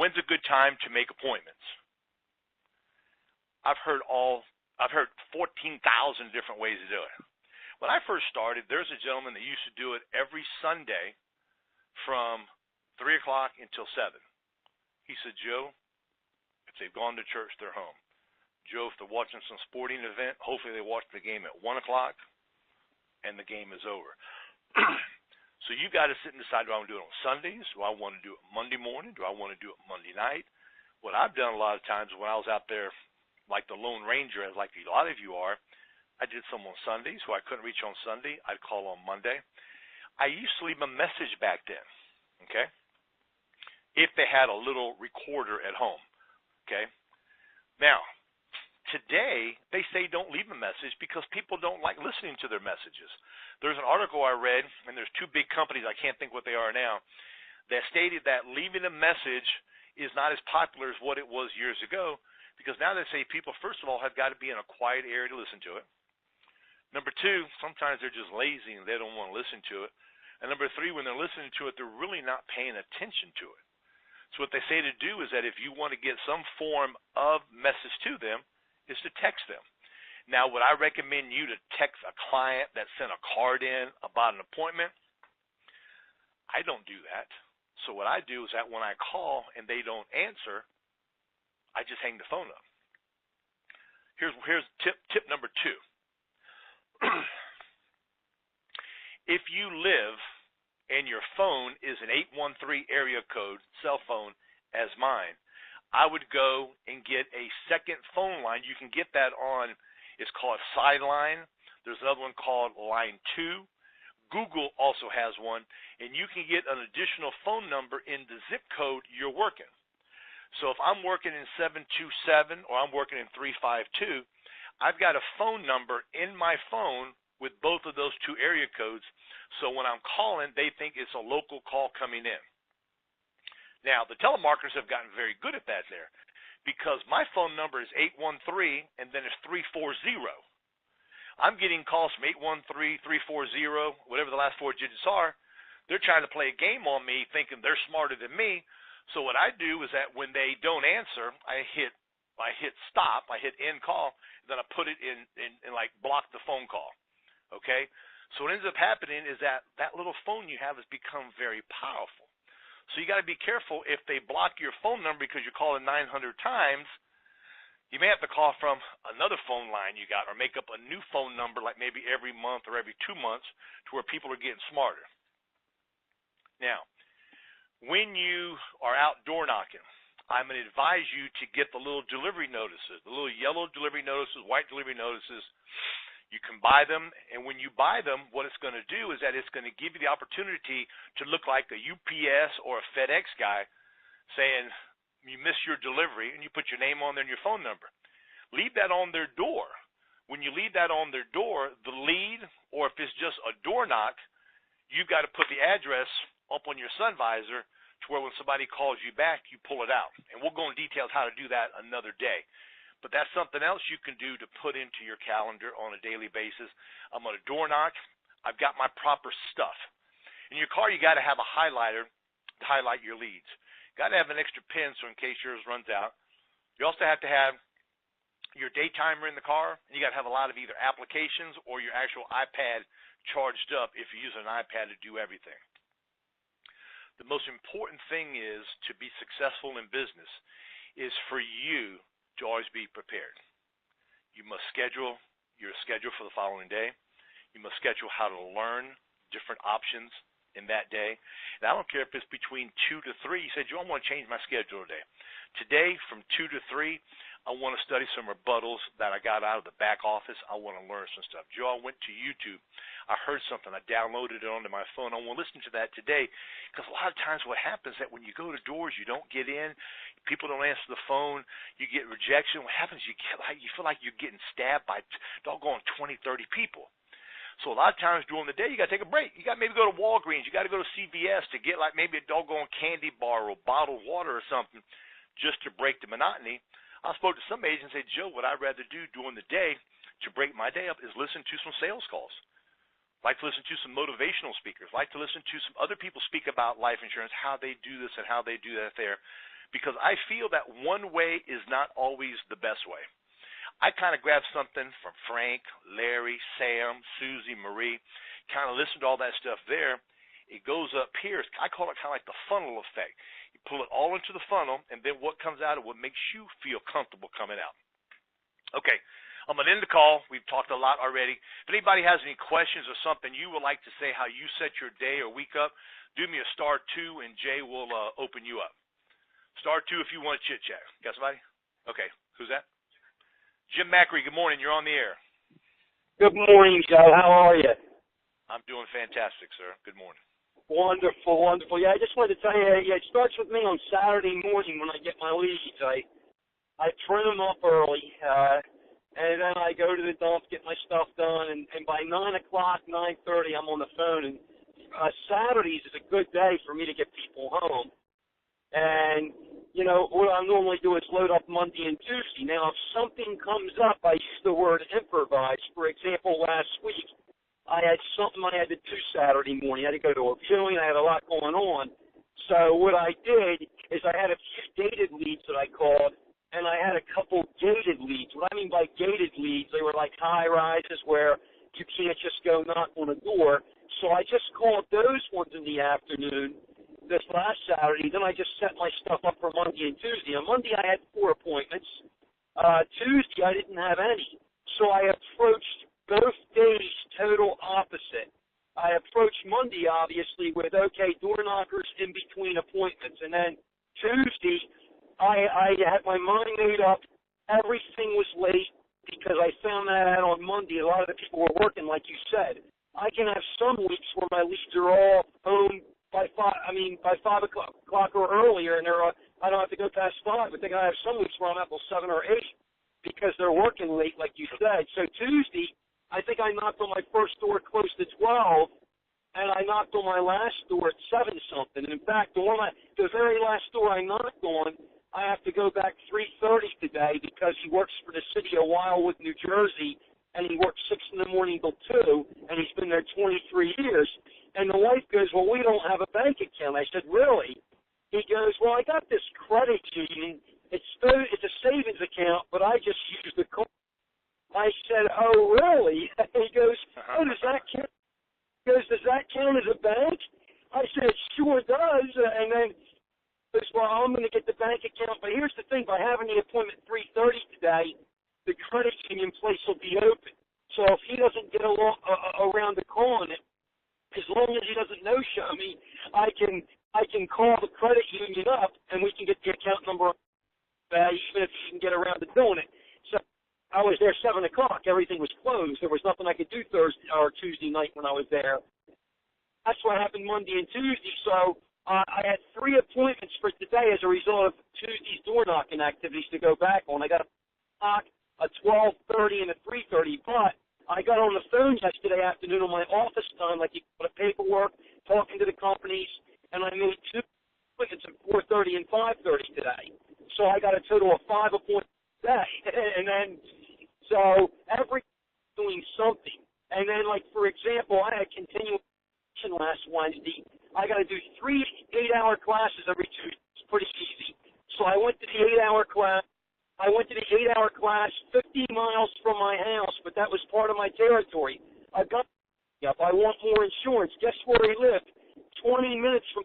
when's a good time to make appointments? I've heard 14,000 different ways to do it. When I first started, there's a gentleman that used to do it every Sunday from 3 o'clock until 7. He said, Joe, if they've gone to church, they're home. Joe, if they're watching some sporting event, hopefully they watch the game at 1 o'clock and the game is over. So you got to sit and decide, do I want to do it on Sundays? Do I want to do it Monday morning? Do I want to do it Monday night? What I've done a lot of times when I was out there, like the Lone Ranger, as like a lot of you are, I did some on Sundays who I couldn't reach on Sunday. I'd call on Monday. I used to leave a message back then, okay, if they had a little recorder at home, okay. Now, today, they say don't leave a message because people don't like listening to their messages. There's an article I read, and there's two big companies, I can't think what they are now, that stated that leaving a message is not as popular as what it was years ago, because now they say people, first of all, have got to be in a quiet area to listen to it. Number two, sometimes they're just lazy and they don't want to listen to it. And number three, when they're listening to it, they're really not paying attention to it. So what they say to do is that if you want to get some form of message to them, is to text them. Now, would I recommend you to text a client that sent a card in about an appointment? I don't do that. So what I do is that when I call and they don't answer, I just hang the phone up. Here's tip number 2. If you live and your phone is an 813 area code cell phone as mine, I would go and get a second phone line. You can get that on, it's called Sideline. There's another one called Line 2. Google also has one, and you can get an additional phone number in the zip code you're working. So if I'm working in 727 or I'm working in 352, I've got a phone number in my phone with both of those two area codes, so when I'm calling, they think it's a local call coming in. Now, the telemarketers have gotten very good at that there, because my phone number is 813 and then it's 340. I'm getting calls from 813, 340, whatever the last 4 digits are. They're trying to play a game on me thinking they're smarter than me. So what I do is that when they don't answer, I hit stop, I hit end call, then I put it in like block the phone call. Okay? So what ends up happening is that little phone you have has become very powerful. So you got to be careful if they block your phone number because you're calling 900 times. You may have to call from another phone line you got, or make up a new phone number like maybe every month or every 2 months, to where people are getting smarter. Now, when you are out door knocking, I'm going to advise you to get the little delivery notices, the little yellow delivery notices, white delivery notices. You can buy them, and when you buy them, what it's going to do is that it's going to give you the opportunity to look like a UPS or a FedEx guy saying you missed your delivery, and you put your name on there and your phone number. Leave that on their door. When you leave that on their door, the lead, or if it's just a door knock, you've got to put the address up on your sun visor to where when somebody calls you back, you pull it out. And we'll go in details how to do that another day. But that's something else you can do to put into your calendar on a daily basis. I'm on a door knock. I've got my proper stuff. In your car, you got to have a highlighter to highlight your leads. Got to have an extra pen so in case yours runs out. You also have to have your day timer in the car, and you got to have a lot of either applications or your actual iPad charged up if you're using an iPad to do everything. The most important thing is to be successful in business is for you to always be prepared. You must schedule your schedule for the following day. You must schedule how to learn different options in that day. And I don't care if it's between 2 to 3. You said, Joe, I want to change my schedule today. Today, from 2 to 3, I want to study some rebuttals that I got out of the back office. I want to learn some stuff. Joe, I went to YouTube. I heard something. I downloaded it onto my phone. I want to listen to that today, because a lot of times what happens is that when you go to doors, you don't get in. People don't answer the phone. You get rejection. What happens? You feel like you're getting stabbed by doggone 20, 30 people. So a lot of times during the day, you got to take a break. You got to maybe go to Walgreens. You got to go to CVS to get like maybe a doggone candy bar or bottled water or something just to break the monotony. I spoke to some agents and said, Joe, what I'd rather do during the day to break my day up is listen to some sales calls. Like to listen to some motivational speakers. Like to listen to some other people speak about life insurance, how they do this and how they do that there. because I feel that one way is not always the best way. I kind of grab something from Frank, Larry, Sam, Susie, Marie, kind of listen to all that stuff there. It goes up here. I call it kind of like the funnel effect. You pull it all into the funnel, and then what comes out of what makes you feel comfortable coming out. Okay, I'm going to end the call. We've talked a lot already. If anybody has any questions or something you would like to say how you set your day or week up, do me a *2, and Jay will open you up. *2 if you want to chit-chat. Got somebody? Okay, who's that? Jim Macri, good morning. You're on the air. Good morning, Joe. How are you? I'm doing fantastic, sir. Good morning. Wonderful, wonderful. Yeah, I just wanted to tell you, it starts with me on Saturday morning when I get my leads. I print them up early, and then I go to the dump, get my stuff done, and by 9 o'clock, 9:30, I'm on the phone. And Saturdays is a good day for me to get people home. And you know, what I normally do is load up Monday and Tuesday. Now, if something comes up, I use the word improvise. For example, last week, I had something I had to do Saturday morning. I had to go to a viewing. I had a lot going on. So what I did is I had a few gated leads that I called, and I had a couple gated leads. What I mean by gated leads, they were like high-rises where you can't just go knock on a door. So I just called those ones in the afternoon this last Saturday. Then I just set my stuff up for Monday and Tuesday. On Monday, I had 4 appointments. Tuesday, I didn't have any. So I approached both days total opposite. I approached Monday, obviously, with, okay, door knockers in between appointments. And then Tuesday, I had my mind made up. Everything was late because I found that out on Monday. A lot of the people were working, like you said. I can have some weeks where my leads are all home by 5 o'clock or earlier, and I don't have to go past 5. But then I have some weeks where I'm up till 7 or 8 because they're working late, like you said. So Tuesday, I think I knocked on my first door close to 12, and I knocked on my last door at 7-something. And in fact, the very last door I knocked on, I have to go back 3:30 today because he works for the city of Wildwood, New Jersey, and he works 6 in the morning till 2, and he's been there 23 years. And the wife goes, well, we don't have a bank account. I said, really? He goes, well, I got this credit union. It's a savings account, but I just use the card. I said, oh, really? He goes, oh, does that count? He goes, does that count as a bank? I said, it sure does. And then he goes, well, I'm going to get the bank account. But here's the thing. By having the appointment at 3:30 today, the credit union place will be open. So if he doesn't get around to calling it, as long as he doesn't no-show me, I can call the credit union up, and we can get the account number, even if he can get around to doing it. So I was there 7 o'clock. Everything was closed. There was nothing I could do Thursday or Tuesday night when I was there. That's what happened Monday and Tuesday. So I had 3 appointments for today as a result of Tuesday's door knocking activities to go back on. I got a knock, a 12:30, and a 3:30, but I got on the phone yesterday afternoon on my office time, like you put paperwork, talking to the companies, and I made 2 appointments at 4:30 and 5:30 today. So I got a total of 5 appointments today. And then, so every doing something. And then, like, for example, I had continuation last Wednesday. I got to do 3 8-hour classes every Tuesday. It's pretty easy. So I went to the 8-hour class. I went to the 8-hour class 50 miles from my house, but that was part of my territory. I got up. I want more insurance. Guess where he lived? 20 minutes from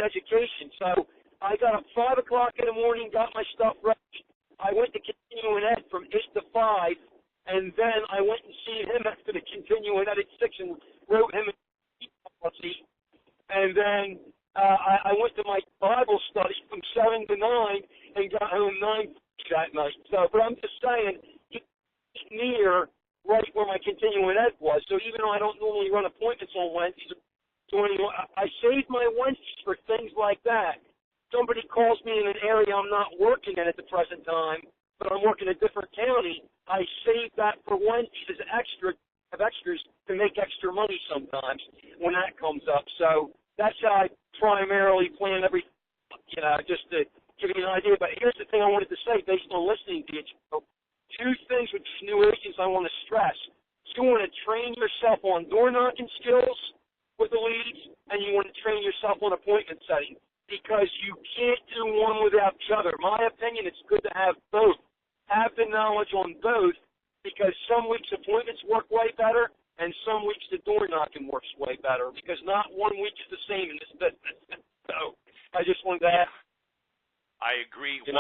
education. So I got up 5 o'clock in the morning, got my stuff ready. I went to continuing ed from 8 to 5, and then I went and seen him after the continuing ed at 6 and wrote him a policy. And then I went to my Bible study from 7 to 9 and got home 9 that night. So, but I'm just saying, it's near right where my continuing ed was. So even though I don't normally run appointments on Wednesdays, I saved my Wednesdays for things like that. Somebody calls me in an area I'm not working in at the present time, but I'm working in a different county. I save that for Wednesdays as extras to make extra money sometimes when that comes up. So that's how I primarily plan everything, just to give you an idea. But here's the thing I wanted to say based on listening to you. 2 things with new agents I want to stress. You want to train yourself on door knocking skills with the leads, and you want to train yourself on appointment setting, because you can't do one without opinion, it's good to have both. Have the knowledge on both, because some weeks appointments work way better, and some weeks the door knocking works way better, because not one week is the same in this business. So I just wanted to ask. I agree 100%.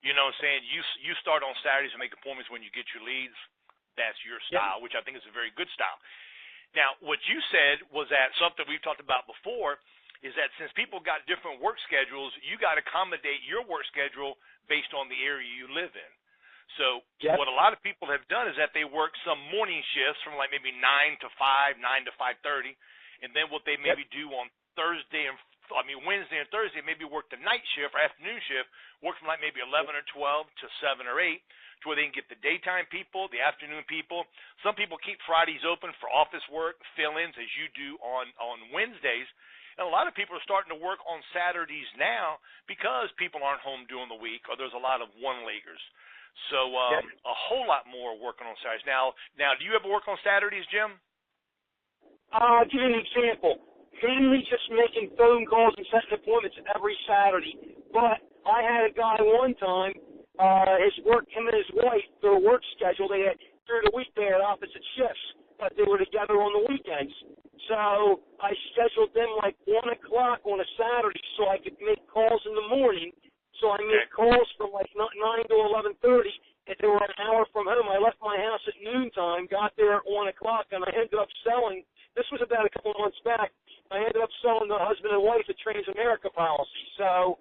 You know what I'm saying? You start on Saturdays and make appointments when you get your leads. That's your style, which I think is a very good style. Now, what you said was that something we've talked about before is that since people got different work schedules, you got to accommodate your work schedule based on the area you live in. So what a lot of people have done is that they work some morning shifts from like maybe 9 to 5, 9 to 5:30, and then what they maybe do on Wednesday and Thursday, maybe work the night shift or afternoon shift, work from like maybe 11 or 12 to 7 or 8, to where they can get the daytime people, the afternoon people. Some people keep Fridays open for office work, fill-ins, as you do on Wednesdays. And a lot of people are starting to work on Saturdays now because people aren't home during the week, or there's a lot of one-leaguers. So a whole lot more working on Saturdays. Now, do you ever work on Saturdays, Jim? I'll give you an example. Mainly just making phone calls and setting appointments every Saturday. But I had a guy one time, him and his wife, their work schedule, through the week they had opposite shifts, but they were together on the weekends. So I scheduled them like 1 o'clock on a Saturday so I could make calls in the morning. So I made calls from like 9 to 11:30, and they were an hour from home. I left my house at noontime, got there at 1 o'clock, and I ended up selling. This was about a couple of months back. I ended up selling the husband and wife a Transamerica policy. So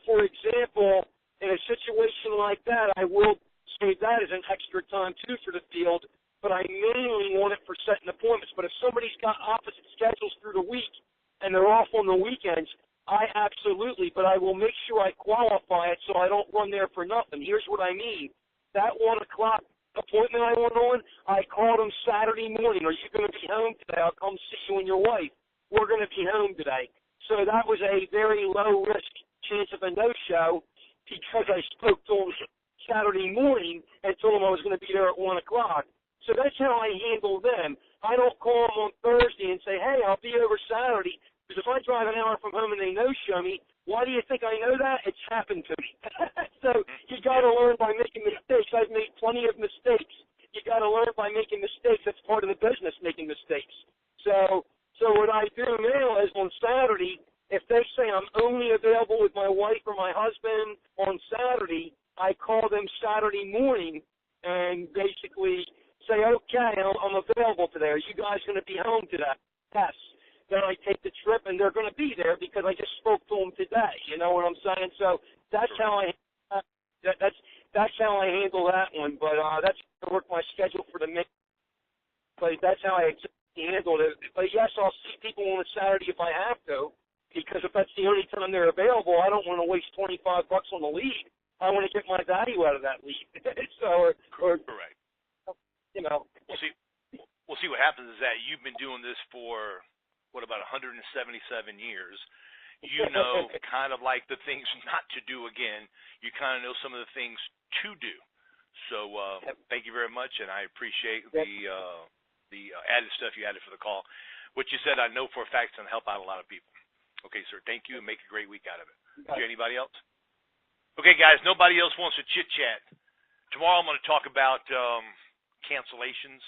for example, in a situation like that, I will say that as an extra time too for the field. But I mainly want it for setting appointments. But if somebody's got opposite schedules through the week and they're off on the weekends, I absolutely, but I will make sure I qualify it so I don't run there for nothing. Here's what I mean. That 1 o'clock appointment I went on, I called them Saturday morning. Are you going to be home today? I'll come see you and your wife. We're going to be home today. So that was a very low-risk chance of a no-show because I spoke to them Saturday morning and told them I was going to be there at 1 o'clock. So that's how I handle them. I don't call them on Thursday and say, hey, I'll be over Saturday. Because if I drive an hour from home and they no-show me, why do you think I know that? It's happened to me. So you got to learn by making mistakes. I've made plenty of mistakes. You got to learn by making mistakes. That's part of the business, making mistakes. So what I do now is on Saturday, if they say I'm only available with my wife or my husband on Saturday, I call them Saturday morning and basically say, okay, I'm available today. Are you guys going to be home today? Yes. Then I take the trip, and they're going to be there because I just spoke to them today. You know what I'm saying? So that's how I that's how I handle that one. But that's how I work my schedule for the mix. But that's how I handle it. But yes, I'll see people on a Saturday if I have to, because if that's the only time they're available, I don't want to waste $25 on the lead. I want to get my value out of that lead. So or correct. You know. We'll see what happens is that you've been doing this for about 177 years. You know kind of like the things not to do again. You kind of know some of the things to do. So thank you very much, and I appreciate the added stuff you added for the call. What you said, I know for a fact, is going to help out a lot of people. Okay, sir, thank you, and make a great week out of it. Is there anybody else? Okay, guys, nobody else wants to chit-chat. Tomorrow I'm going to talk about cancellations.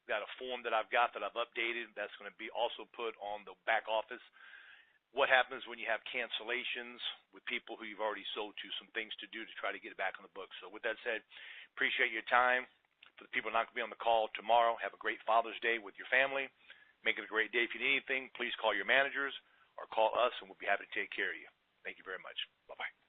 Got a form that I've got that I've updated that's going to be also put on the back office. What happens when you have cancellations with people who you've already sold to, some things to do to try to get it back on the books. So with that said, appreciate your time. For the people not going to be on the call tomorrow, have a great Father's Day with your family. Make it a great day. If you need anything, please call your managers or call us, and we'll be happy to take care of you. Thank you very much. Bye-bye.